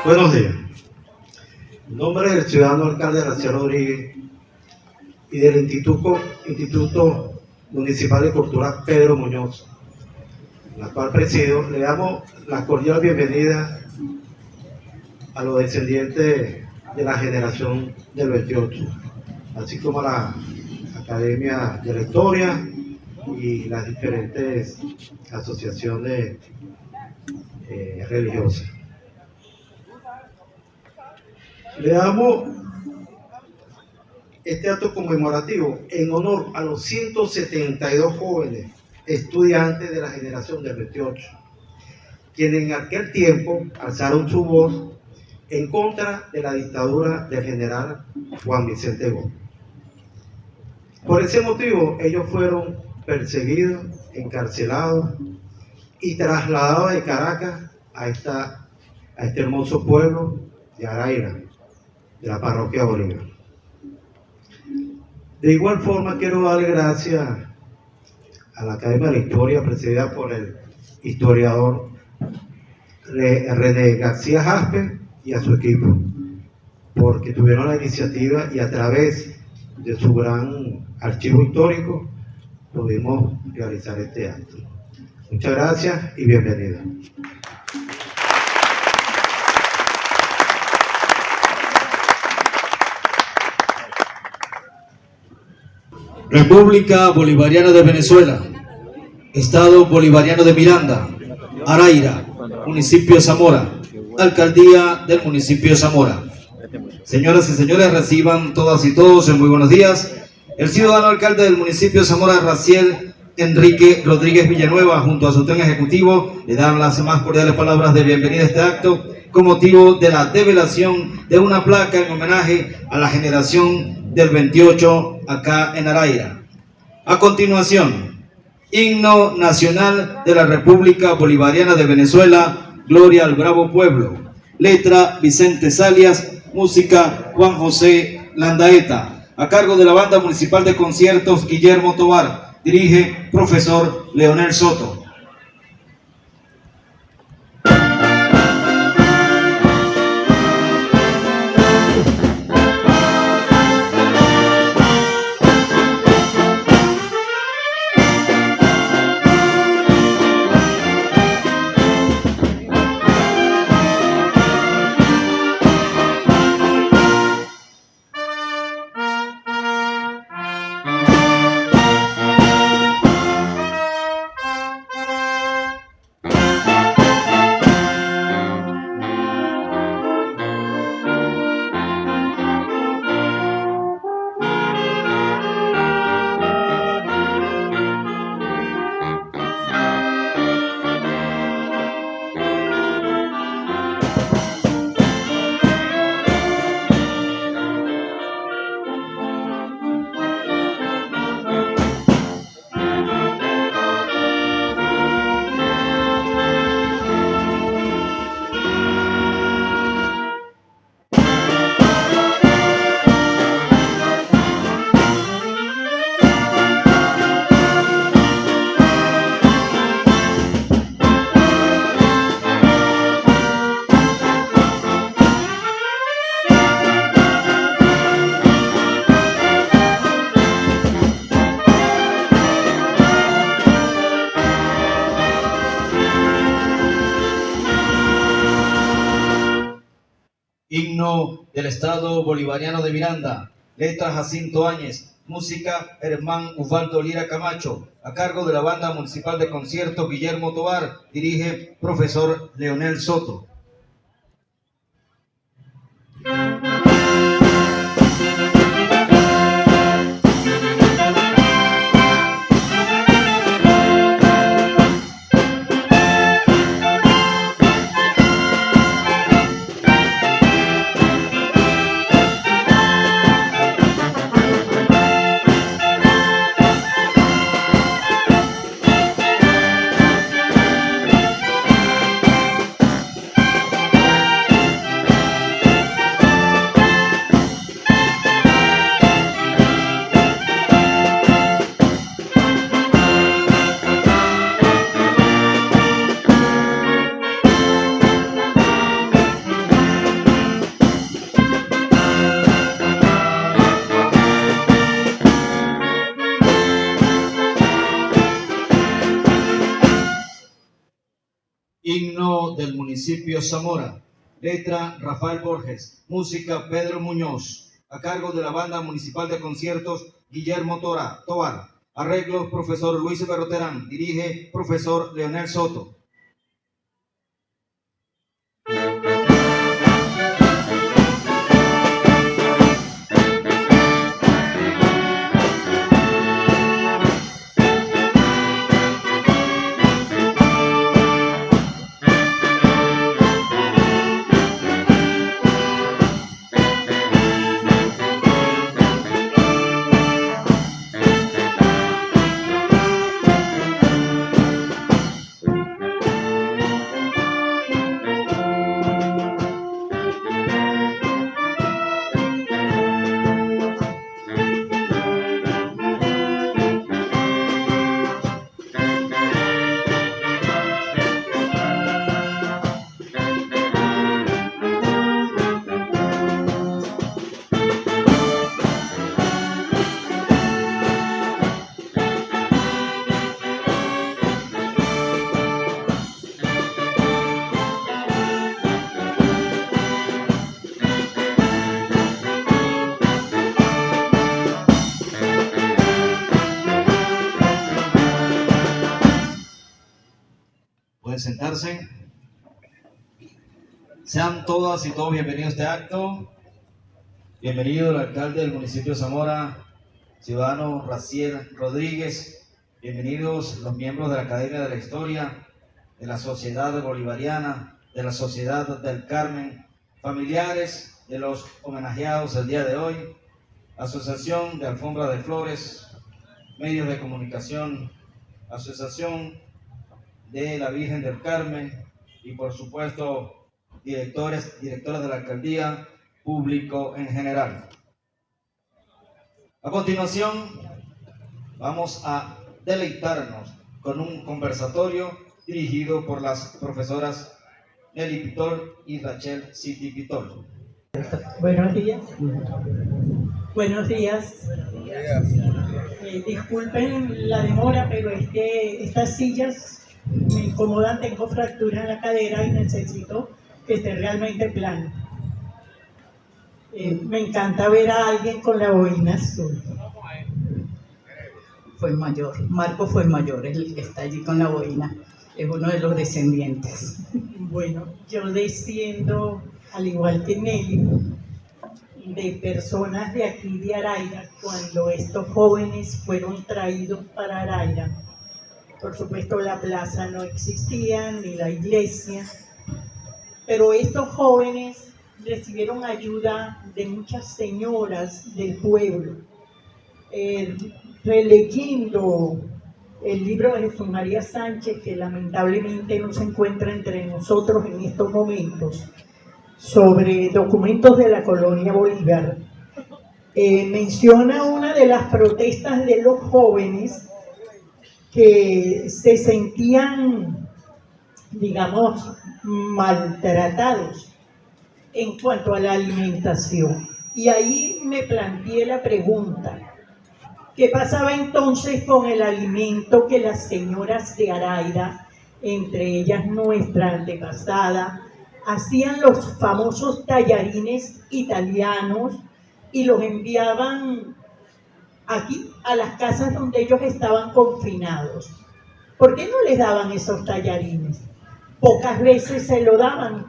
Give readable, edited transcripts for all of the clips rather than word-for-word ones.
Buenos días. En nombre del ciudadano alcalde Raciel Rodríguez y del Instituto Municipal de Cultura Pedro Muñoz, la cual presido, le damos la cordial bienvenida a los descendientes de la generación del 28, así como a la Academia de la Historia y las diferentes asociaciones religiosas. Le damos este acto conmemorativo en honor a los 172 jóvenes estudiantes de la generación del 28, quienes en aquel tiempo alzaron su voz en contra de la dictadura del general Juan Vicente Gómez. Por ese motivo, ellos fueron perseguidos, encarcelados y trasladados de Caracas a este hermoso pueblo de Araira, de la parroquia Bolívar. De igual forma, quiero darle gracias a la Academia de la Historia, presidida por el historiador René García Jasper y a su equipo, porque tuvieron la iniciativa y a través de su gran archivo histórico pudimos realizar este acto. Muchas gracias y bienvenidos. República Bolivariana de Venezuela, Estado Bolivariano de Miranda, Araira, Municipio de Zamora, Alcaldía del Municipio de Zamora. Señoras y señores, reciban todas y todos en muy buenos días. El ciudadano alcalde del municipio de Zamora, Raciel Enrique Rodríguez Villanueva, junto a su tren ejecutivo, le dan las más cordiales palabras de bienvenida a este acto con motivo de la develación de una placa en homenaje a la generación del 28 acá en Araira. A continuación, himno nacional de la República Bolivariana de Venezuela, Gloria al Bravo Pueblo. Letra Vicente Salias, música Juan José Landaeta. A cargo de la Banda Municipal de Conciertos Guillermo Tovar. Dirige profesor Leonel Soto. Himno del Estado Bolivariano de Miranda, letra Jacinto Áñez, música Hermán Ubaldo Lira Camacho, a cargo de la Banda Municipal de Conciertos Guillermo Tovar, dirige profesor Leonel Soto. Himno del municipio Zamora. Letra Rafael Borges. Música Pedro Muñoz. A cargo de la Banda Municipal de Conciertos Guillermo Tobar. Arreglos profesor Luis Berroterán. Dirige profesor Leonel Soto. Pueden sentarse. Sean todas y todos bienvenidos a este acto. Bienvenido el alcalde del municipio de Zamora, ciudadano Raciel Rodríguez. Bienvenidos los miembros de la Academia de la Historia, de la Sociedad Bolivariana, de la Sociedad del Carmen, familiares de los homenajeados el día de hoy, Asociación de Alfombra de Flores, medios de comunicación, Asociación de la Virgen del Carmen y por supuesto directoras de la alcaldía, público en general. A continuación vamos a deleitarnos con un conversatorio dirigido por las profesoras Nelly Pitol y Rachel City Pitol. Buenos días. Buenos días. Disculpen la demora, pero es que estas sillas me incomodan, tengo fractura en la cadera y necesito que esté realmente plano. Me encanta ver a alguien con la boina azul. Fue mayor, Marco fue mayor, el que está allí con la boina, es uno de los descendientes. Bueno, yo desciendo, al igual que Nelly, de personas de aquí de Araira, cuando estos jóvenes fueron traídos para Araira. Por supuesto, la plaza no existía, ni la iglesia, pero estos jóvenes recibieron ayuda de muchas señoras del pueblo. Releyendo el libro de Jesús María Sánchez, que lamentablemente no se encuentra entre nosotros en estos momentos, sobre documentos de la colonia Bolívar, menciona una de las protestas de los jóvenes que se sentían, digamos, maltratados en cuanto a la alimentación. Y ahí me planteé la pregunta: ¿qué pasaba entonces con el alimento que las señoras de Araira, entre ellas nuestra antepasada, hacían los famosos tallarines italianos y los enviaban aquí a las casas donde ellos estaban confinados? ¿Por qué no les daban esos tallarines? Pocas veces se lo daban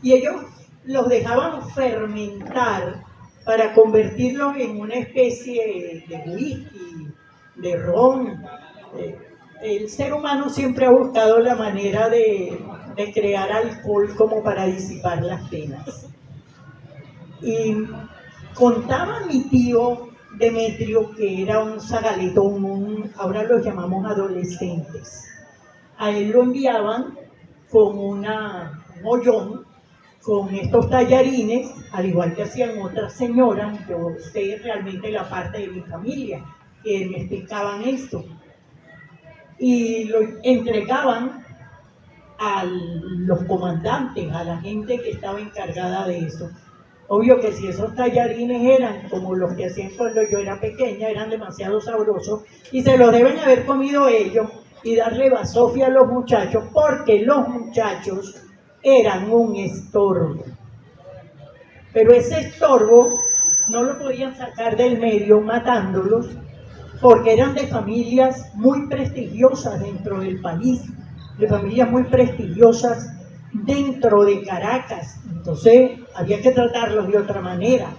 y ellos los dejaban fermentar para convertirlos en una especie de whisky, de ron. El ser humano siempre ha buscado la manera de crear alcohol como para disipar las penas. Y contaba mi tío Demetrio, que era un zagaletón, ahora los llamamos adolescentes. A él lo enviaban con un ollón, con estos tallarines, al igual que hacían otras señoras. Yo sé realmente la parte de mi familia que me explicaban esto. Y lo entregaban a los comandantes, a la gente que estaba encargada de eso. Obvio que si esos tallarines eran como los que hacían cuando yo era pequeña, eran demasiado sabrosos y se los deben haber comido ellos, y darle basofia a los muchachos, porque los muchachos eran un estorbo. Pero ese estorbo no lo podían sacar del medio matándolos, porque eran de familias muy prestigiosas dentro del país, de familias muy prestigiosas dentro de Caracas. Entonces había que tratarlos de otra manera.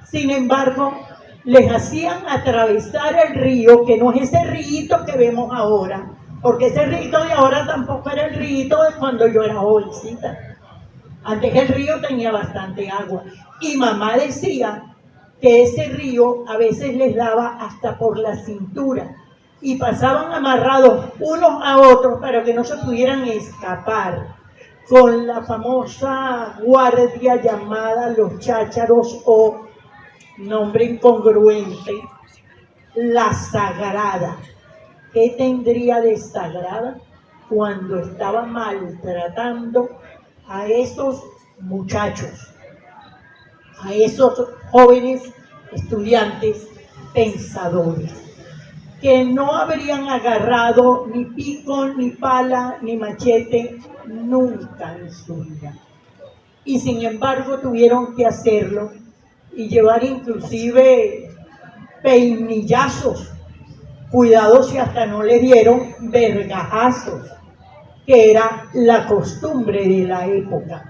Sin embargo, les hacían atravesar el río, que no es ese río que vemos ahora, porque ese río de ahora tampoco era el río de cuando yo era jovencita. Antes el río tenía bastante agua. Y mamá decía que ese río a veces les daba hasta por la cintura y pasaban amarrados unos a otros para que no se pudieran escapar, con la famosa guardia llamada los chácharos, o nombre incongruente, la Sagrada. ¿Qué tendría de sagrada cuando estaba maltratando a esos muchachos, a esos jóvenes estudiantes pensadores, que no habrían agarrado ni pico, ni pala, ni machete nunca en su vida? Y sin embargo tuvieron que hacerlo y llevar inclusive peinillazos. Cuidado si hasta no le dieron vergajazos, que era la costumbre de la época,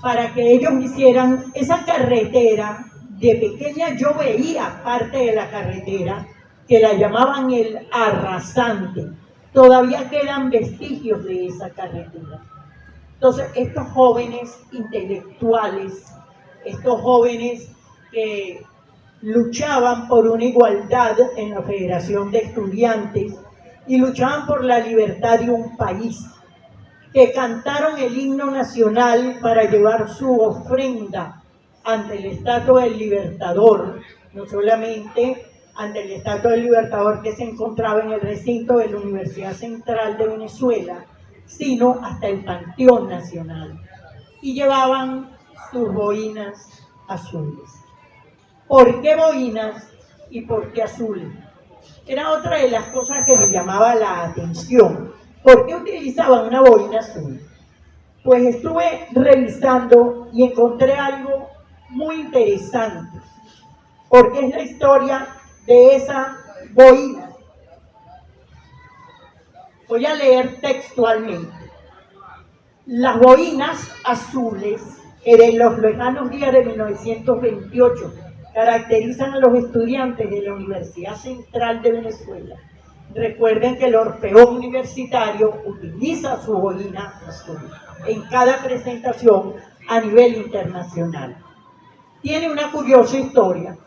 para que ellos hicieran esa carretera. De pequeña yo veía parte de la carretera, que la llamaban el Arrasante. Todavía quedan vestigios de esa carretera. Entonces, estos jóvenes intelectuales, estos jóvenes que luchaban por una igualdad en la Federación de Estudiantes y luchaban por la libertad de un país, que cantaron el himno nacional para llevar su ofrenda ante el estatua del Libertador, no solamente ante el estatua del Libertador que se encontraba en el recinto de la Universidad Central de Venezuela, sino hasta el Panteón Nacional, y llevaban sus boinas azules. ¿Por qué boinas y por qué azules? Era otra de las cosas que me llamaba la atención. ¿Por qué utilizaban una boina azul? Pues estuve revisando y encontré algo muy interesante, porque es la historia de esa boina. Voy a leer textualmente. Las boinas azules, que de los lejanos días de 1928 caracterizan a los estudiantes de la Universidad Central de Venezuela. Recuerden que el Orfeón Universitario utiliza su boina azul en cada presentación a nivel internacional. Tiene una curiosa historia.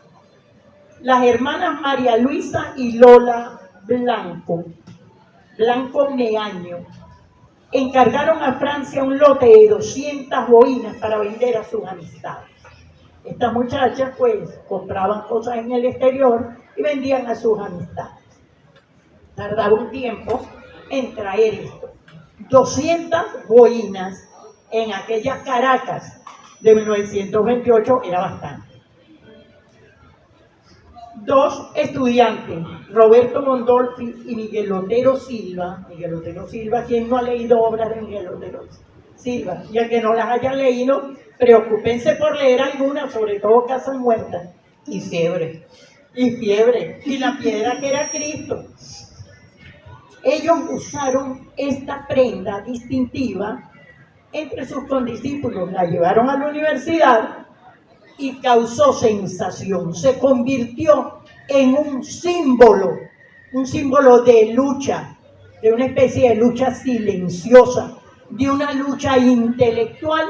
Las hermanas María Luisa y Lola Blanco Meaño, encargaron a Francia un lote de 200 boinas para vender a sus amistades. Estas muchachas pues compraban cosas en el exterior y vendían a sus amistades. Tardaba un tiempo en traer esto. 200 boinas en aquellas Caracas de 1928 era bastante. Dos estudiantes, Roberto Mondolfi y Miguel Otero Silva, ¿quién no ha leído obras de Miguel Otero Silva? Y el que no las haya leído, preocúpense por leer algunas, sobre todo Casa Muerta. Y fiebre. Y la piedra que era Cristo. Ellos usaron esta prenda distintiva entre sus condiscípulos, la llevaron a la universidad y causó sensación, se convirtió en un símbolo de lucha, de una especie de lucha silenciosa, de una lucha intelectual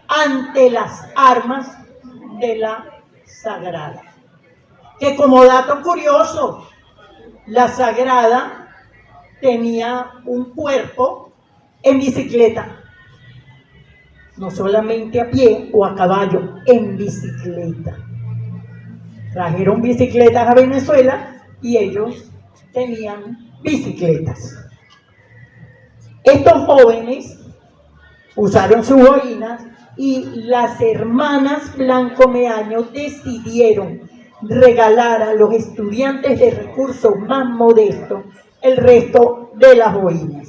ante las armas de la Sagrada. Que como dato curioso, la Sagrada tenía un cuerpo en bicicleta, no solamente a pie o a caballo, en bicicleta. Trajeron bicicletas a Venezuela y ellos tenían bicicletas. Estos jóvenes usaron sus boinas y las hermanas Blanco Meaño decidieron regalar a los estudiantes de recursos más modestos el resto de las boinas,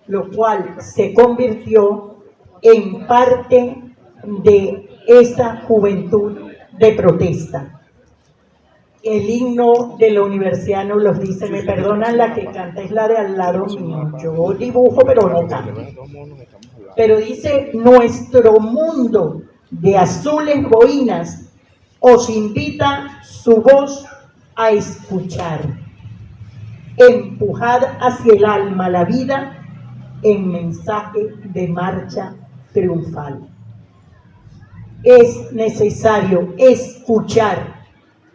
lo cual se convirtió en parte de esa juventud de protesta. El himno de la universidad nos los dice, me perdonan, la que canta es la de al lado mío, yo dibujo pero no canto. Pero dice, nuestro mundo de azules boinas os invita su voz a escuchar. Empujad hacia el alma la vida en mensaje de marcha triunfal. Es necesario escuchar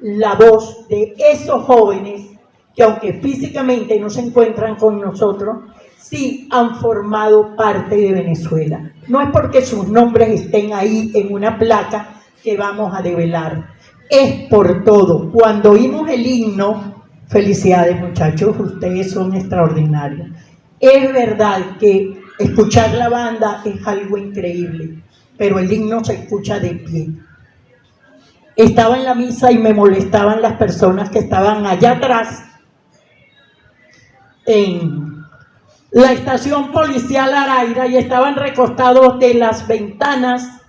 la voz de esos jóvenes que, aunque físicamente no se encuentran con nosotros, sí han formado parte de Venezuela. No es porque sus nombres estén ahí en una placa que vamos a develar, es por todo. Cuando oímos el himno, felicidades muchachos, ustedes son extraordinarios. Es verdad que escuchar la banda es algo increíble, pero el himno se escucha de pie. Estaba en la misa y me molestaban las personas que estaban allá atrás en la estación policial Araira y estaban recostados de las ventanas,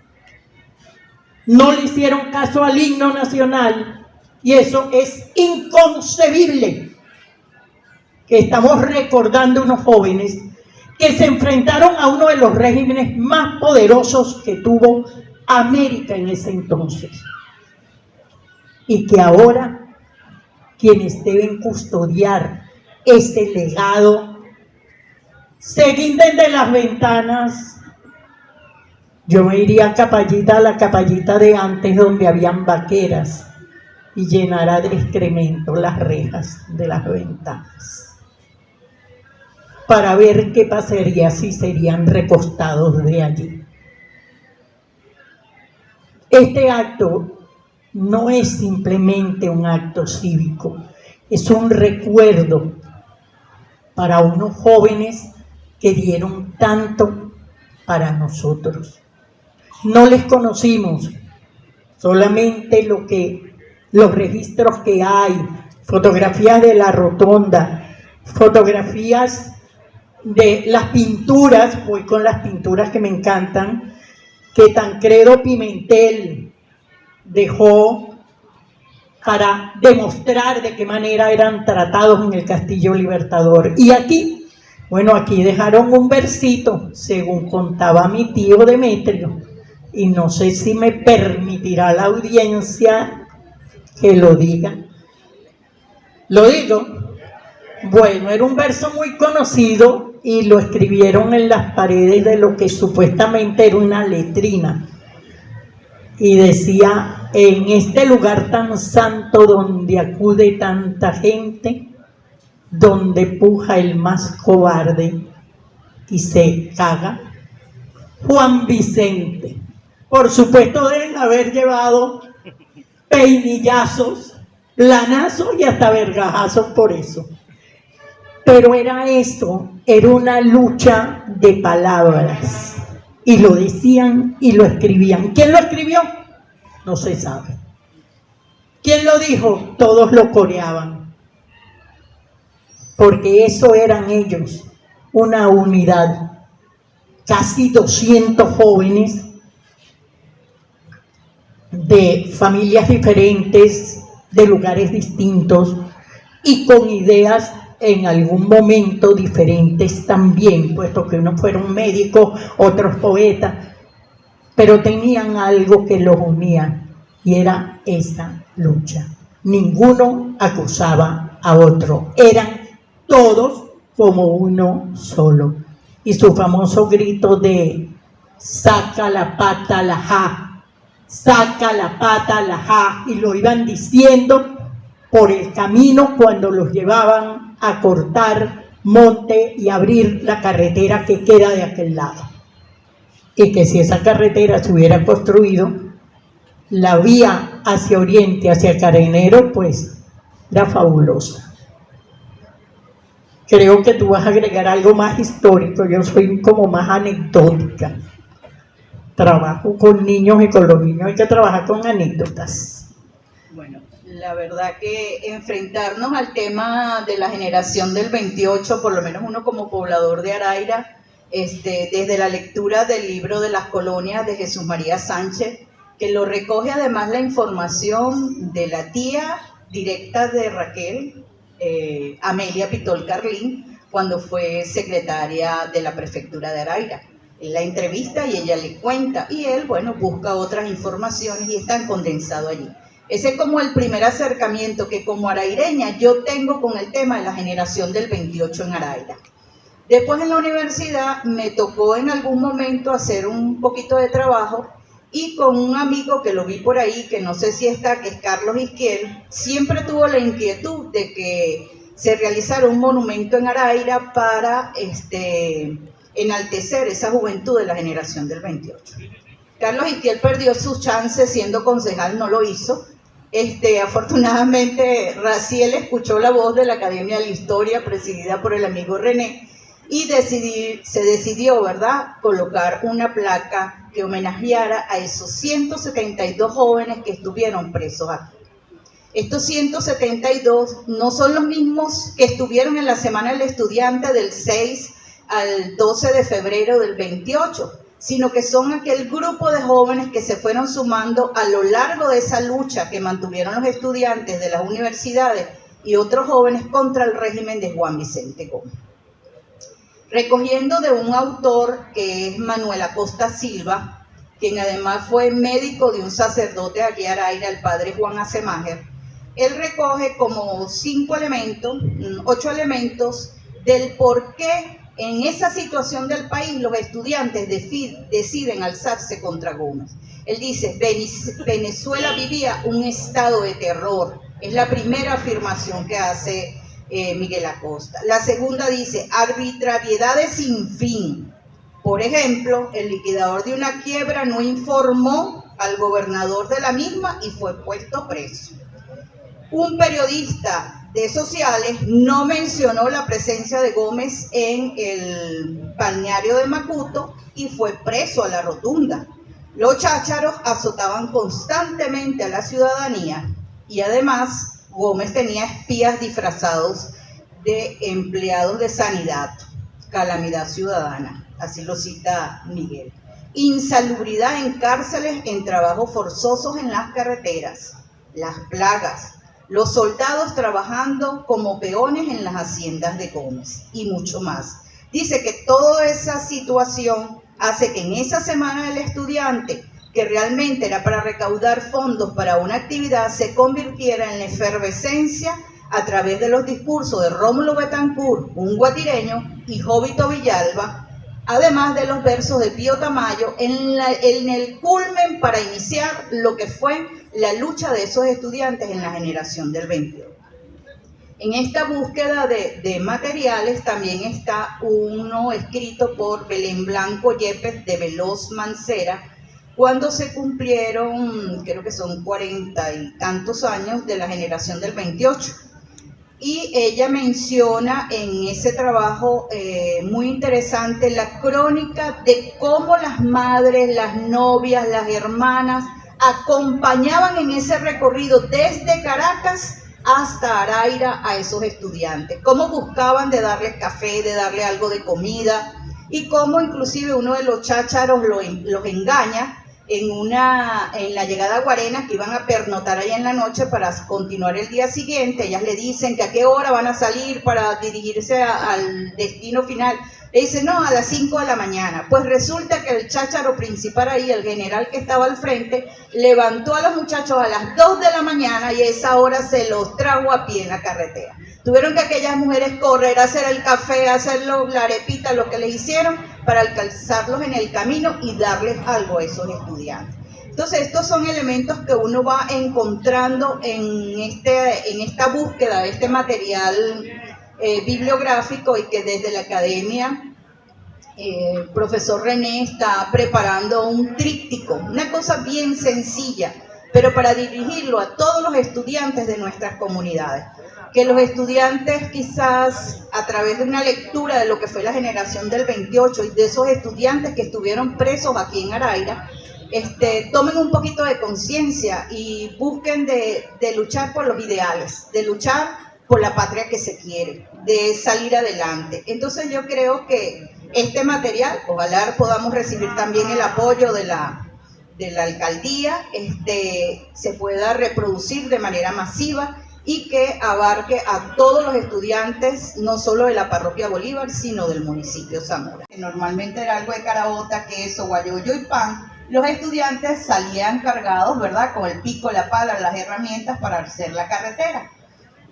no le hicieron caso al himno nacional, y eso es inconcebible. Que estamos recordando unos jóvenes que se enfrentaron a uno de los regímenes más poderosos que tuvo América en ese entonces, y que ahora quienes deben custodiar ese legado se guinden de las ventanas. Yo me iría a la capallita de antes, donde habían vaqueras, y llenara de excremento las rejas de las ventanas, para ver qué pasaría si serían recostados de allí. Este acto no es simplemente un acto cívico, es un recuerdo para unos jóvenes que dieron tanto para nosotros. No les conocimos, solamente los registros que hay, fotografías de la rotonda, fotografías de las pinturas. Voy con las pinturas que me encantan, que Tancredo Pimentel dejó para demostrar de qué manera eran tratados en el Castillo Libertador. Y aquí, bueno, aquí dejaron un versito, según contaba mi tío Demetrio, y no sé si me permitirá la audiencia que lo diga. ¿Lo digo? Bueno, era un verso muy conocido y lo escribieron en las paredes de lo que supuestamente era una letrina. Y decía, en este lugar tan santo donde acude tanta gente, donde puja el más cobarde y se caga, Juan Vicente. Por supuesto deben haber llevado peinillazos, planazos y hasta vergajazos por eso. Pero era eso, era una lucha de palabras. Y lo decían y lo escribían. ¿Quién lo escribió? No se sabe. ¿Quién lo dijo? Todos lo coreaban. Porque eso eran ellos, una unidad. Casi 200 jóvenes de familias diferentes, de lugares distintos y con ideas en algún momento diferentes también, puesto que unos fueron médicos, otros poetas, pero tenían algo que los unía y era esa lucha. Ninguno acusaba a otro, eran todos como uno solo. Y su famoso grito de saca la pata la ja, saca la pata la ja, y lo iban diciendo por el camino cuando los llevaban a cortar monte y abrir la carretera que queda de aquel lado. Y que si esa carretera se hubiera construido, la vía hacia oriente, hacia Carenero, pues era fabulosa. Creo que tú vas a agregar algo más histórico, yo soy como más anecdótica. Trabajo con niños y con los niños hay que trabajar con anécdotas. Bueno, La verdad que enfrentarnos al tema de la generación del 28, por lo menos uno como poblador de Araira, desde la lectura del libro de las colonias de Jesús María Sánchez, que lo recoge además la información de la tía directa de Raquel, Amelia Pitol Carlín, cuando fue secretaria de la prefectura de Araira. Él la entrevista y ella le cuenta, y él, bueno, busca otras informaciones y están condensados allí. Ese es como el primer acercamiento que como araireña yo tengo con el tema de la generación del 28 en Araira. Después en la universidad me tocó en algún momento hacer un poquito de trabajo y con un amigo que lo vi por ahí, que no sé si está, que es Carlos Izquiel, siempre tuvo la inquietud de que se realizara un monumento en Araira para enaltecer esa juventud de la generación del 28. Carlos Izquiel perdió sus chances siendo concejal, no lo hizo. Afortunadamente Raciel escuchó la voz de la Academia de la Historia presidida por el amigo René y se decidió, ¿verdad?, colocar una placa que homenajeara a esos 172 jóvenes que estuvieron presos aquí. Estos 172 no son los mismos que estuvieron en la Semana del Estudiante del 6 al 12 de febrero del 28, sino que son aquel grupo de jóvenes que se fueron sumando a lo largo de esa lucha que mantuvieron los estudiantes de las universidades y otros jóvenes contra el régimen de Juan Vicente Gómez. Recogiendo de un autor que es Manuel Acosta Silva, quien además fue médico de un sacerdote aquí a Araira, el padre Juan Acemajer, él recoge como 8 elementos del por qué en esa situación del país los estudiantes deciden alzarse contra Gómez. Él dice, Venezuela vivía un estado de terror. Es la primera afirmación que hace Miguel Acosta. La segunda dice, arbitrariedades sin fin. Por ejemplo, el liquidador de una quiebra no informó al gobernador de la misma y fue puesto preso. Un periodista de sociales no mencionó la presencia de Gómez en el balneario de Macuto y fue preso a la Rotunda. Los chácharos azotaban constantemente a la ciudadanía y además Gómez tenía espías disfrazados de empleados de sanidad, calamidad ciudadana, así lo cita Miguel. Insalubridad en cárceles, en trabajos forzosos en las carreteras, las plagas, los soldados trabajando como peones en las haciendas de Gómez y mucho más. Dice que toda esa situación hace que en esa Semana del Estudiante, que realmente era para recaudar fondos para una actividad, se convirtiera en la efervescencia a través de los discursos de Rómulo Betancourt, un guatireño, y Jovito Villalba, además de los versos de Pío Tamayo, en el culmen para iniciar lo que fue la lucha de esos estudiantes en la generación del 28. En esta búsqueda de materiales también está uno escrito por Belén Blanco Yepes de Veloz Mancera, cuando se cumplieron, creo que son 40 y tantos años de la generación del 28. Y ella menciona en ese trabajo muy interesante la crónica de cómo las madres, las novias, las hermanas acompañaban en ese recorrido desde Caracas hasta Araira a esos estudiantes, cómo buscaban de darles café, de darle algo de comida, y cómo inclusive uno de los chácharos los engaña en la llegada a Guarenas, que iban a pernotar ahí en la noche para continuar el día siguiente. Ellas le dicen que a qué hora van a salir para dirigirse al destino final. Le dicen, no, a las 5 de la mañana. Pues resulta que el chácharo principal ahí, el general que estaba al frente, levantó a los muchachos a las 2 de la mañana y a esa hora se los trajo a pie en la carretera. Tuvieron que aquellas mujeres correr a hacer el café, a hacer la arepita, lo que les hicieron, para alcanzarlos en el camino y darles algo a esos estudiantes. Entonces, estos son elementos que uno va encontrando en esta búsqueda de este material bibliográfico, y que desde la academia el profesor René está preparando un tríptico, una cosa bien sencilla, pero para dirigirlo a todos los estudiantes de nuestras comunidades. Que los estudiantes quizás a través de una lectura de lo que fue la generación del 28 y de esos estudiantes que estuvieron presos aquí en Araira, tomen un poquito de conciencia y busquen de luchar por los ideales, de luchar por la patria que se quiere, de salir adelante. Entonces yo creo que este material, ojalá podamos recibir también el apoyo de la alcaldía, se pueda reproducir de manera masiva y que abarque a todos los estudiantes, no solo de la parroquia Bolívar, sino del municipio Zamora. Normalmente era algo de caraota, queso, guayoyo y pan. Los estudiantes salían cargados, ¿verdad?, con el pico, la pala, las herramientas para hacer la carretera.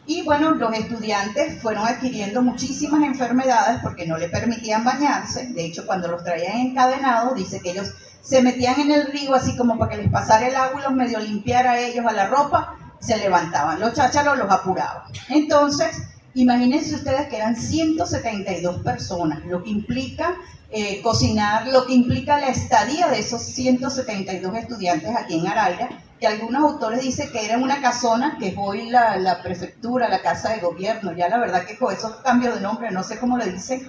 Y bueno, los estudiantes fueron adquiriendo muchísimas enfermedades porque no le permitían bañarse. De hecho, cuando los traían encadenados, dice que ellos se metían en el río así como para que les pasara el agua y los medio limpiara a ellos a la ropa, se levantaban. Los chácharos los apuraban. Entonces, imagínense ustedes que eran 172 personas, lo que implica cocinar, lo que implica la estadía de esos 172 estudiantes aquí en Araira, que algunos autores dicen que era una casona, que es hoy la prefectura, la casa de gobierno, ya la verdad que con esos cambios de nombre, no sé cómo le dicen,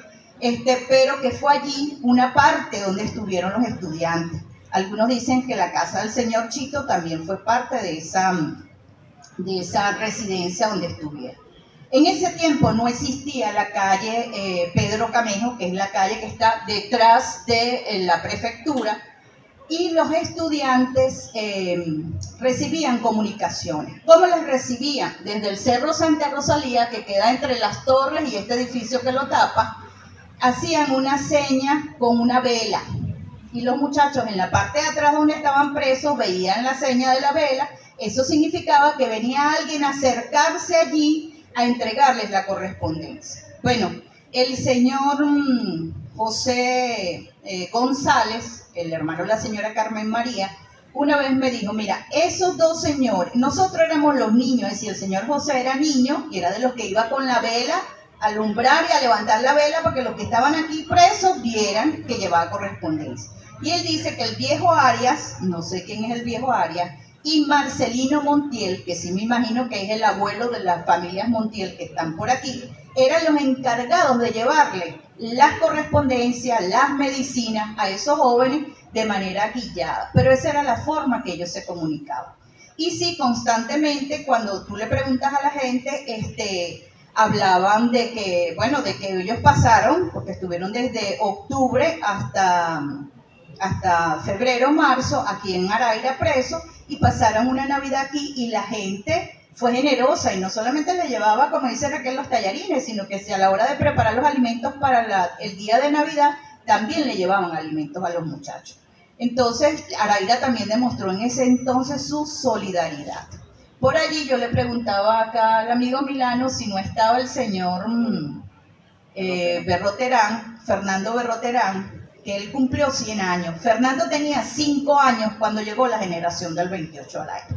pero que fue allí una parte donde estuvieron los estudiantes. Algunos dicen que la casa del señor Chito también fue parte de esa residencia donde estuvieron. En ese tiempo no existía la calle Pedro Camejo, que es la calle que está detrás de la prefectura, y los estudiantes recibían comunicaciones. ¿Cómo les recibían? Desde el Cerro Santa Rosalía, que queda entre las torres y este edificio que lo tapa, hacían una seña con una vela. Y los muchachos en la parte de atrás donde estaban presos veían la seña de la vela. Eso significaba que venía alguien a acercarse allí a entregarles la correspondencia. Bueno, el señor José González, el hermano de la señora Carmen María, una vez me dijo, mira, esos dos señores, nosotros éramos los niños, es decir, el señor José era niño y era de los que iba con la vela a alumbrar y a levantar la vela porque los que estaban aquí presos vieran que llevaba correspondencia. Y él dice que el viejo Arias, no sé quién es el viejo Arias, y Marcelino Montiel, que sí me imagino que es el abuelo de las familias Montiel que están por aquí, eran los encargados de llevarle las correspondencias, las medicinas a esos jóvenes de manera guiada. Pero esa era la forma que ellos se comunicaban. Y sí, constantemente, cuando tú le preguntas a la gente, hablaban de que, bueno, de que ellos pasaron, porque estuvieron desde octubre hasta febrero, marzo, aquí en Araira preso, y pasaron una Navidad aquí y la gente fue generosa y no solamente le llevaba, como dice Raquel, los tallarines, sino que a la hora de preparar los alimentos para el día de Navidad, también le llevaban alimentos a los muchachos. Entonces, Araira también demostró en ese entonces su solidaridad. Por allí yo le preguntaba acá al amigo Milano si no estaba el señor Berroterán, Fernando Berroterán, que él cumplió 100 años. Fernando tenía 5 años cuando llegó la generación del 28 al aire.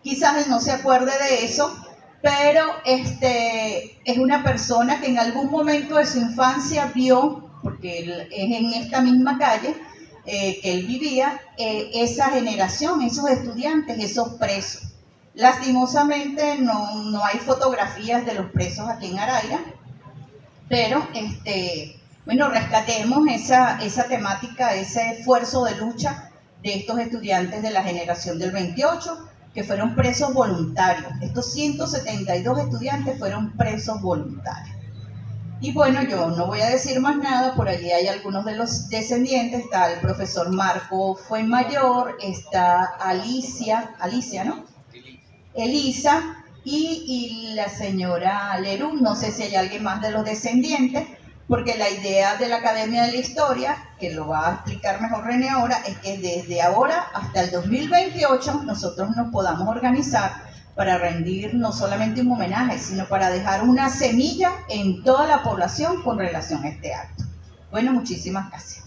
Quizás él no se acuerde de eso, pero es una persona que en algún momento de su infancia vio, porque él es en esta misma calle que él vivía, esa generación, esos estudiantes, esos presos. Lastimosamente no hay fotografías de los presos aquí en Araira, pero bueno, rescatemos esa temática, ese esfuerzo de lucha de estos estudiantes de la generación del 28, que fueron presos voluntarios. Estos 172 estudiantes fueron presos voluntarios. Y bueno, yo no voy a decir más nada, por allí hay algunos de los descendientes, está el profesor Marco Fuenmayor, está Alicia, ¿no? Elisa y la señora Lerú, no sé si hay alguien más de los descendientes, porque la idea de la Academia de la Historia, que lo va a explicar mejor René ahora, es que desde ahora hasta el 2028 nosotros nos podamos organizar para rendir no solamente un homenaje, sino para dejar una semilla en toda la población con relación a este acto. Bueno, muchísimas gracias.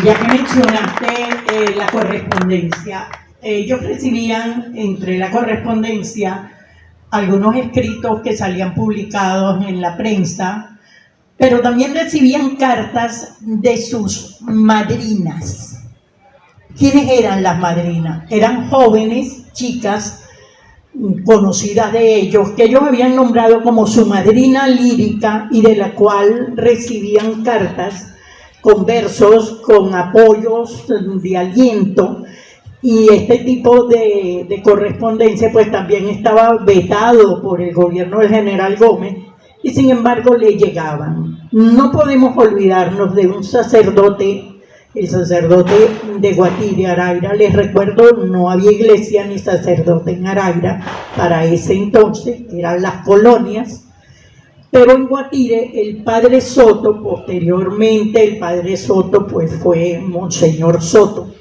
Ya que mencionaste la correspondencia, ellos recibían entre la correspondencia algunos escritos que salían publicados en la prensa, pero también recibían cartas de sus madrinas. ¿Quiénes eran las madrinas? Eran jóvenes, chicas, conocidas de ellos, que ellos habían nombrado como su madrina lírica y de la cual recibían cartas con versos, con apoyos de aliento, y este tipo de correspondencia pues también estaba vetado por el gobierno del general Gómez, y sin embargo le llegaban. No podemos olvidarnos de un sacerdote, el sacerdote de Guatire, Araira. Les recuerdo, no había iglesia ni sacerdote en Araira para ese entonces, eran las colonias, pero en Guatire el padre Soto, posteriormente el padre Soto pues fue Monseñor Soto,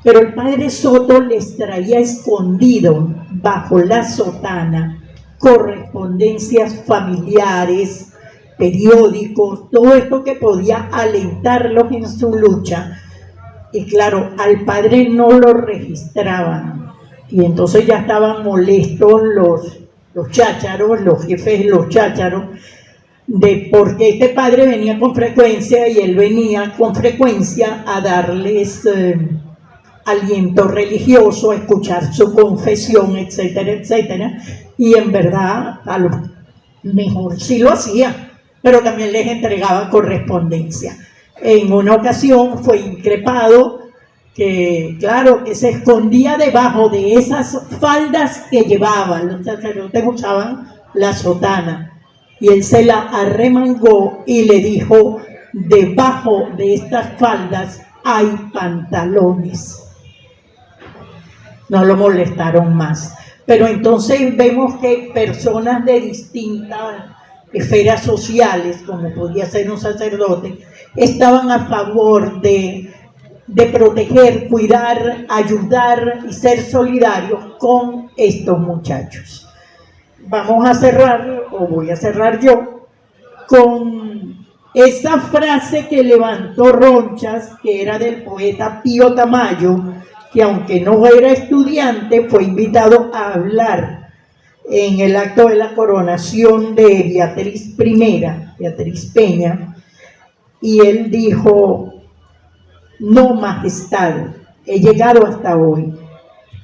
pero el padre Soto les traía escondido bajo la sotana correspondencias familiares, periódicos, todo esto que podía alentarlos en su lucha. Y claro, al padre no lo registraban, y entonces ya estaban molestos los chácharos, los jefes de los chácharos, de porque este padre venía con frecuencia, y él venía con frecuencia a darles aliento religioso, a escuchar su confesión, etcétera, etcétera, y en verdad a lo mejor sí lo hacía, pero también les entregaba correspondencia. En una ocasión fue increpado que, claro, que se escondía debajo de esas faldas que llevaban, los sacerdotes usaban la sotana, y él se la arremangó y le dijo: debajo de estas faldas hay pantalones. No lo molestaron más. Pero entonces vemos que personas de distintas esferas sociales, como podía ser un sacerdote, estaban a favor de proteger, cuidar, ayudar y ser solidarios con estos muchachos. Vamos a cerrar, o voy a cerrar yo, con esa frase que levantó Ronchas, que era del poeta Pío Tamayo, que aunque no era estudiante, fue invitado a hablar en el acto de la coronación de Beatriz I, Beatriz Peña, y él dijo: no, majestad, he llegado hasta hoy.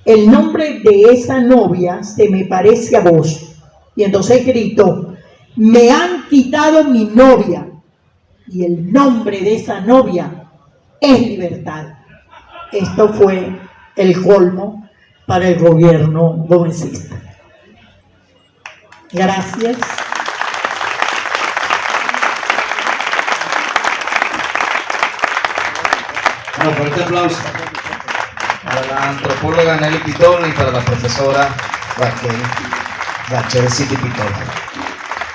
El nombre de esa novia se me parece a vos. Y entonces gritó: me han quitado mi novia, y el nombre de esa novia es libertad. Esto fue el colmo para el gobierno gómezista. Gracias. Un fuerte aplauso para la antropóloga Nelly Pitón y para la profesora Rachel City Pitón.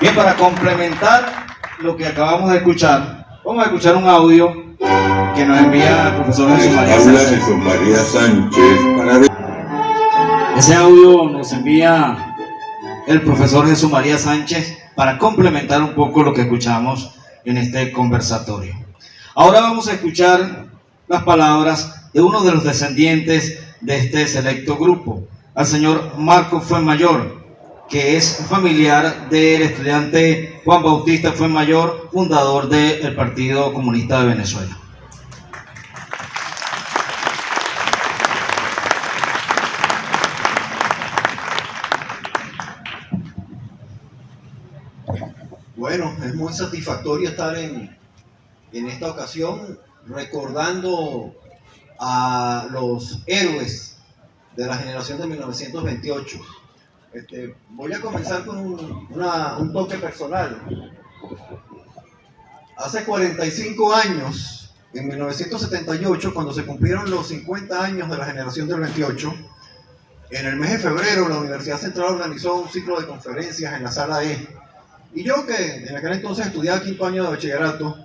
Bien, para complementar lo que acabamos de escuchar, vamos a escuchar un audio que nos envía el profesor Jesús María Sánchez. Ese audio nos envía el profesor Jesús María Sánchez para complementar un poco lo que escuchamos en este conversatorio. Ahora vamos a escuchar las palabras de uno de los descendientes de este selecto grupo, al señor Marco Fuenmayor, que es familiar del estudiante Juan Bautista Fuenmayor, fundador del Partido Comunista de Venezuela. Bueno, es muy satisfactorio estar en esta ocasión recordando a los héroes de la generación de 1928. Voy a comenzar con un toque personal. Hace 45 años, en 1978, cuando se cumplieron los 50 años de la generación del 28, en el mes de febrero la Universidad Central organizó un ciclo de conferencias en la sala E. Y yo, que en aquel entonces estudiaba quinto año de bachillerato,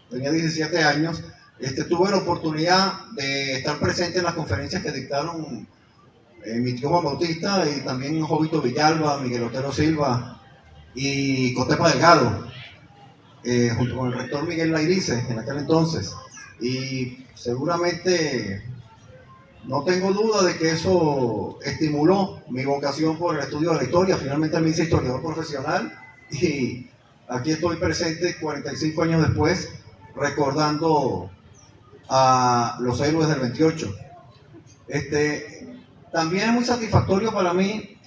tenía 17 años, tuve la oportunidad de estar presente en las conferencias que dictaron mi tío Juan Bautista y también Jovito Villalba, Miguel Otero Silva y Cotepa Delgado, junto con el rector Miguel Lairice en aquel entonces. Y seguramente no tengo duda de que eso estimuló mi vocación por el estudio de la historia. Finalmente me hice historiador profesional y aquí estoy presente 45 años después, recordando a los héroes del 28. También es muy satisfactorio para mí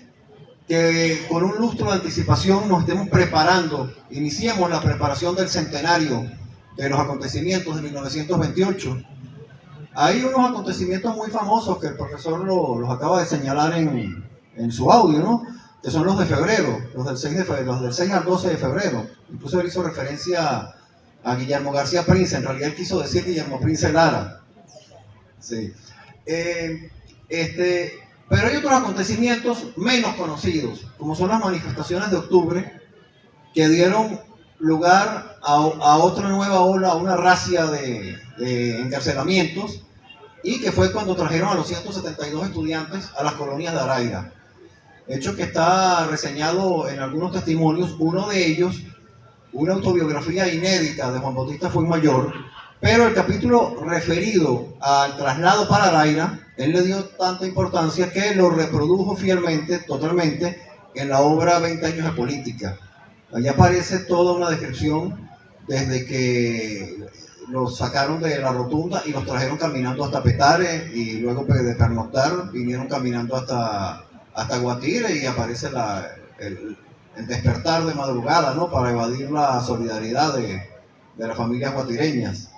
que con un lustro de anticipación nos estemos preparando, iniciemos la preparación del centenario de los acontecimientos de 1928. Hay unos acontecimientos muy famosos que el profesor los acaba de señalar en su audio, ¿no? Que son los de febrero, los del 6 de febrero, los del 6 al 12 de febrero. Incluso él hizo referencia a Guillermo García Prince, en realidad él quiso decir Guillermo Prince Lara. Sí. Pero hay otros acontecimientos menos conocidos, como son las manifestaciones de octubre, que dieron lugar a otra nueva ola, a una racia de encarcelamientos, y que fue cuando trajeron a los 172 estudiantes a las colonias de Araira. Hecho que está reseñado en algunos testimonios, uno de ellos, una autobiografía inédita de Juan Bautista Fuenmayor, pero el capítulo referido al traslado para Araira, él le dio tanta importancia que lo reprodujo fielmente, totalmente, en la obra 20 años de política. Allí aparece toda una descripción desde que los sacaron de la rotunda y los trajeron caminando hasta Petare, y luego de pernoctar vinieron caminando hasta Guatire, y aparece el despertar de madrugada, ¿no? Para evadir la solidaridad de las familias guatireñas.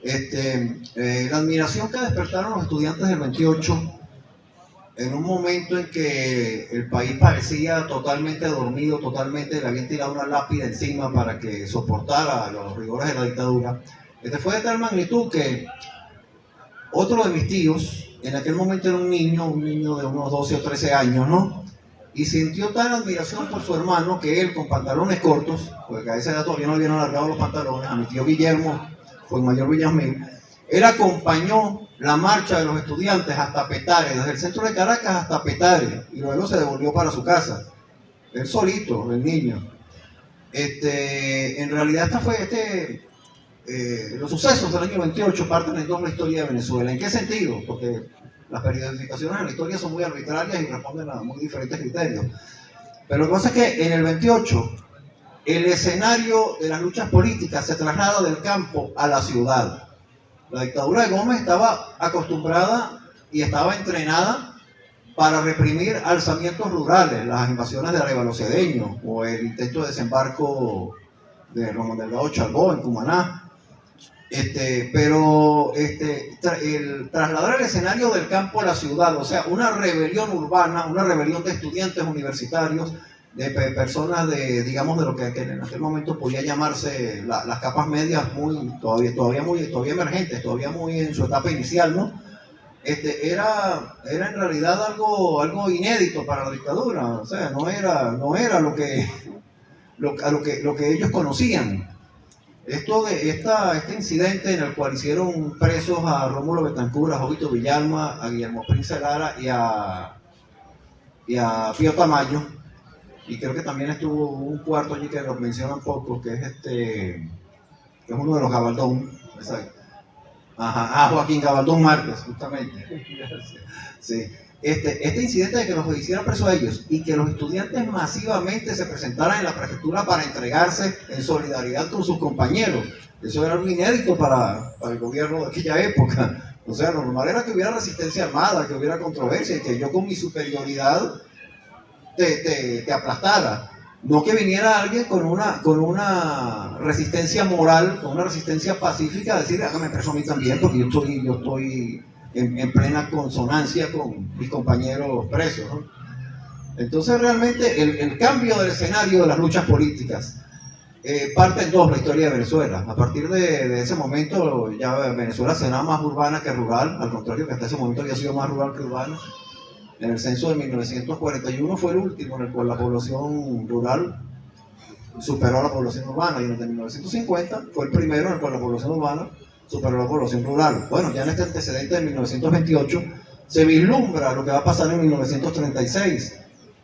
La admiración que despertaron los estudiantes del 28 en un momento en que el país parecía totalmente dormido, totalmente le habían tirado una lápida encima para que soportara los rigores de la dictadura. Fue de tal magnitud que otro de mis tíos, en aquel momento era un niño de unos 12 o 13 años, ¿no? Y sintió tal admiración por su hermano que él, con pantalones cortos, porque a esa edad todavía no habían alargado los pantalones, a mi tío Guillermo, Fuenmayor Villasmil, él acompañó la marcha de los estudiantes hasta Petare, desde el centro de Caracas hasta Petare, y luego se devolvió para su casa, él solito, el niño. En realidad los sucesos del año 28 parten en dos la historia de Venezuela. ¿En qué sentido? Porque las periodificaciones en la historia son muy arbitrarias y responden a muy diferentes criterios. Pero lo que pasa es que en el 28 el escenario de las luchas políticas se traslada del campo a la ciudad. La dictadura de Gómez estaba acostumbrada y estaba entrenada para reprimir alzamientos rurales, las invasiones de Arévalo Cedeño o el intento de desembarco de Román Delgado Chalbó en Cumaná. Pero el trasladar el escenario del campo a la ciudad, o sea, una rebelión urbana, una rebelión de estudiantes universitarios, de personas digamos, de lo que en aquel momento podía llamarse las capas medias, todavía emergentes, todavía muy en su etapa inicial, ¿no? Era en realidad algo inédito para la dictadura, o sea, no era lo que ellos conocían. Este incidente en el cual hicieron presos a Rómulo Betancourt, a Jovito Villalma, a Guillermo Prince Lara y a Pío Tamayo, y creo que también estuvo un cuarto allí que lo mencionan poco, que es uno de los Gabaldón, Joaquín Gabaldón Márquez, justamente. Sí. Este incidente de que los hicieran presos a ellos y que los estudiantes masivamente se presentaran en la prefectura para entregarse en solidaridad con sus compañeros, eso era algo inédito para el gobierno de aquella época. O sea, lo normal era que hubiera resistencia armada, que hubiera controversia y que yo con mi superioridad te aplastara. No que viniera alguien con una resistencia moral, con una resistencia pacífica, a decir, hágame preso a mí también, porque yo estoy en plena consonancia con mis compañeros presos, ¿no? Entonces realmente el cambio del escenario de las luchas políticas parte en dos la historia de Venezuela. A partir de ese momento ya Venezuela será más urbana que rural, al contrario que hasta ese momento había sido más rural que urbana. En el censo de 1941 fue el último en el cual la población rural superó a la población urbana, y en el de 1950 fue el primero en el cual la población urbana superó a la población rural. Bueno, ya en este antecedente de 1928 se vislumbra lo que va a pasar en 1936,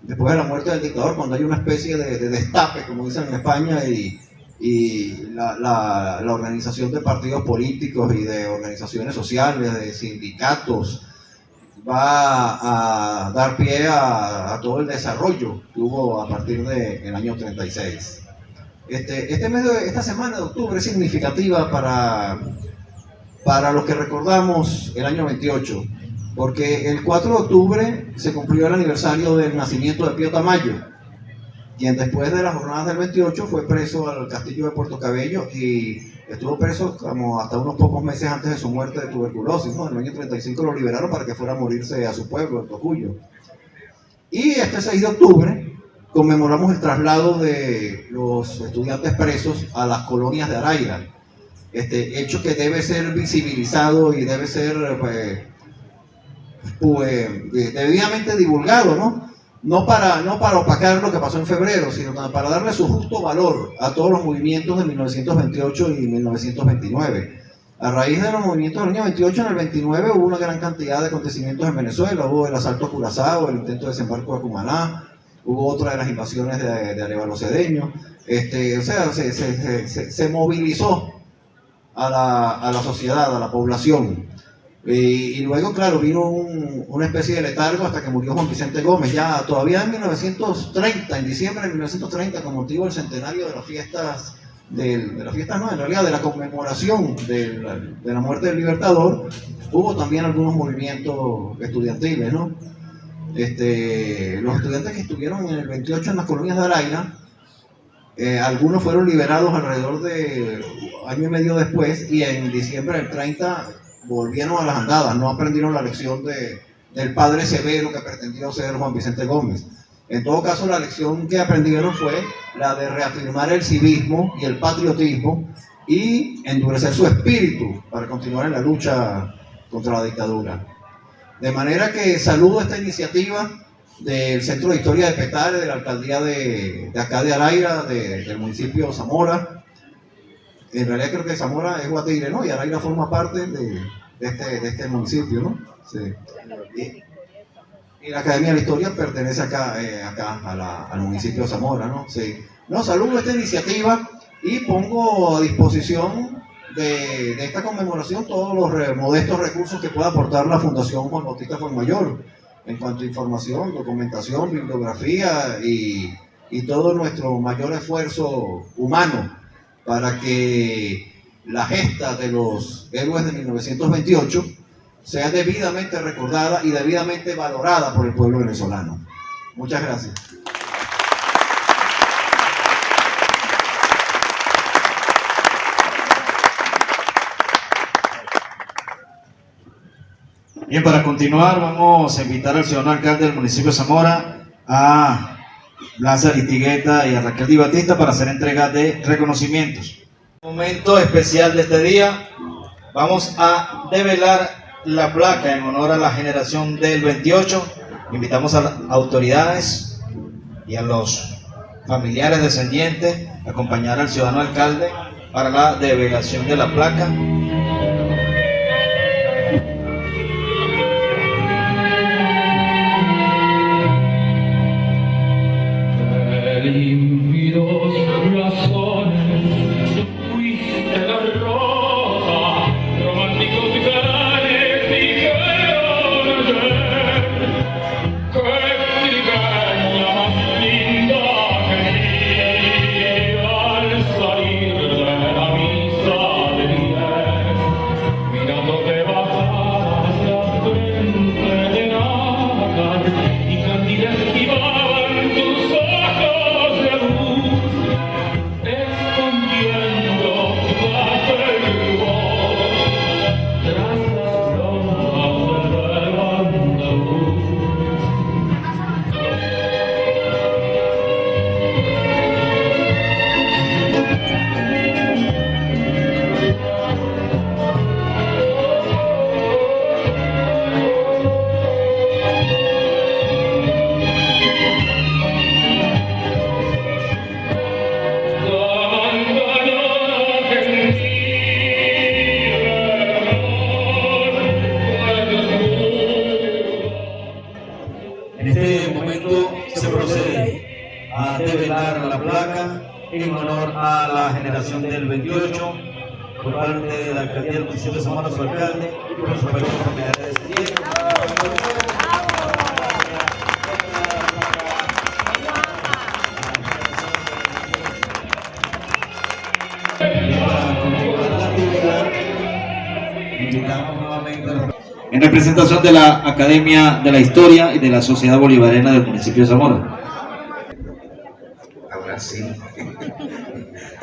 después de la muerte del dictador, cuando hay una especie de destape, como dicen en España, y la organización de partidos políticos y de organizaciones sociales, de sindicatos, va a dar pie a todo el desarrollo que hubo a partir del año 36. Esta semana de octubre es significativa para los que recordamos el año 28. porque el 4 de octubre se cumplió el aniversario del nacimiento de Pío Tamayo, quien después de las jornadas del 28 fue preso al castillo de Puerto Cabello y estuvo preso como hasta unos pocos meses antes de su muerte de tuberculosis, ¿no? En el año 35 lo liberaron para que fuera a morirse a su pueblo, el Tocuyo. Y este 6 de octubre conmemoramos el traslado de los estudiantes presos a las colonias de Araira, hecho que debe ser visibilizado y debe ser debidamente divulgado, ¿no? No para opacar lo que pasó en febrero, sino para darle su justo valor a todos los movimientos de 1928 y 1929. A raíz de los movimientos del año 28, en el 29 hubo una gran cantidad de acontecimientos en Venezuela. Hubo el asalto a Curazao, el intento de desembarco de Cumaná, hubo otra de las invasiones de Arévalo Cedeño. O sea, se movilizó a la sociedad, a la población. Y luego, claro, vino una especie de letargo hasta que murió Juan Vicente Gómez, ya todavía en 1930, en diciembre de 1930, con motivo del centenario de las fiestas, en realidad de la conmemoración de la muerte del Libertador, hubo también algunos movimientos estudiantiles, ¿no? Los estudiantes que estuvieron en el 28 en las colonias de Araira, algunos fueron liberados alrededor de año y medio después, y en diciembre del 30 volvieron a las andadas, no aprendieron la lección del padre severo que pretendió ser Juan Vicente Gómez. En todo caso, la lección que aprendieron fue la de reafirmar el civismo y el patriotismo y endurecer su espíritu para continuar en la lucha contra la dictadura. De manera que saludo esta iniciativa del Centro de Historia de Petare, de la alcaldía de acá de Araira, del municipio de Zamora. En realidad creo que Zamora es Guatire, ¿no? Y Araira forma parte de este municipio, ¿no? Sí. Y la Academia de la Historia pertenece acá al municipio de Zamora, ¿no? Sí. No, saludo esta iniciativa y pongo a disposición de esta conmemoración todos los modestos recursos que pueda aportar la Fundación Juan Bautista Fuenmayor en cuanto a información, documentación, bibliografía y todo nuestro mayor esfuerzo humano para que la gesta de los héroes de 1928 sea debidamente recordada y debidamente valorada por el pueblo venezolano. Muchas gracias. Bien, para continuar vamos a invitar al ciudadano alcalde del municipio de Zamora, a Blas Aristigueta y a Raquel Di Batista, para hacer entrega de reconocimientos. Momento especial de este día, vamos a develar la placa en honor a la generación del 28. Invitamos a las autoridades y a los familiares descendientes a acompañar al ciudadano alcalde para la develación de la placa. A develar la placa en honor a la generación del 28 por parte de la alcaldía del municipio de Zamora, su alcalde, y por supuesto familiares descendientes. Invitamos nuevamente en representación de la Academia de la Historia y de la Sociedad Bolivariana del municipio de Zamora. Ahora sí,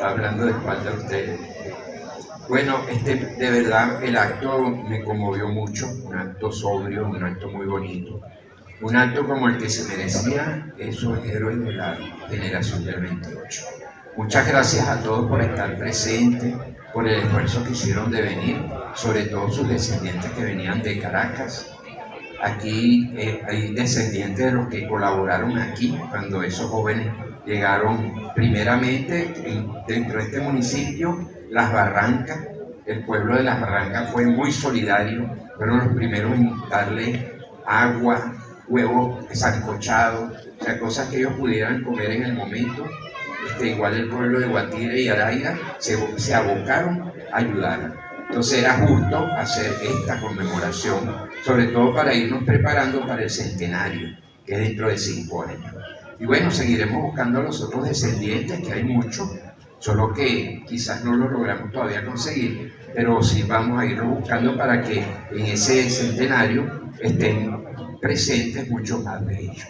hablando de espalda a ustedes. Bueno, de verdad el acto me conmovió mucho, un acto sobrio, un acto muy bonito, un acto como el que se merecía esos héroes de la generación del 28. Muchas gracias a todos por estar presentes, por el esfuerzo que hicieron de venir, sobre todo sus descendientes que venían de Caracas. Aquí hay descendientes de los que colaboraron aquí cuando esos jóvenes llegaron primeramente dentro de este municipio. Las Barrancas, el pueblo de Las Barrancas fue muy solidario, fueron los primeros en darle agua, huevos sancochados, o sea, cosas que ellos pudieran comer en el momento. Igual el pueblo de Guatire y Araira se abocaron a ayudar. Entonces era justo hacer esta conmemoración, sobre todo para irnos preparando para el centenario, que es dentro de 5 años. Y bueno, seguiremos buscando a los otros descendientes, que hay muchos, solo que quizás no lo logramos todavía conseguir, pero sí vamos a irlo buscando para que en ese centenario estén presentes muchos más de ellos.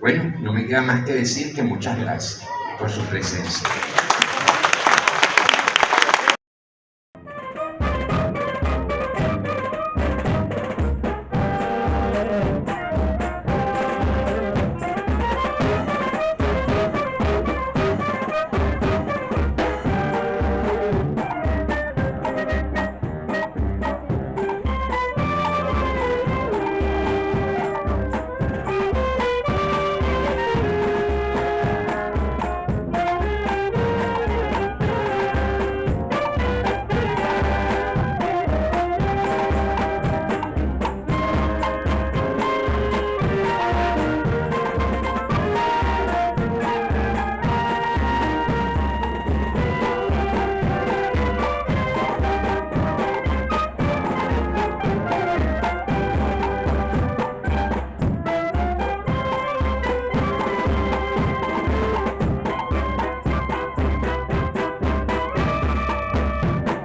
Bueno, no me queda más que decir que muchas gracias por su presencia.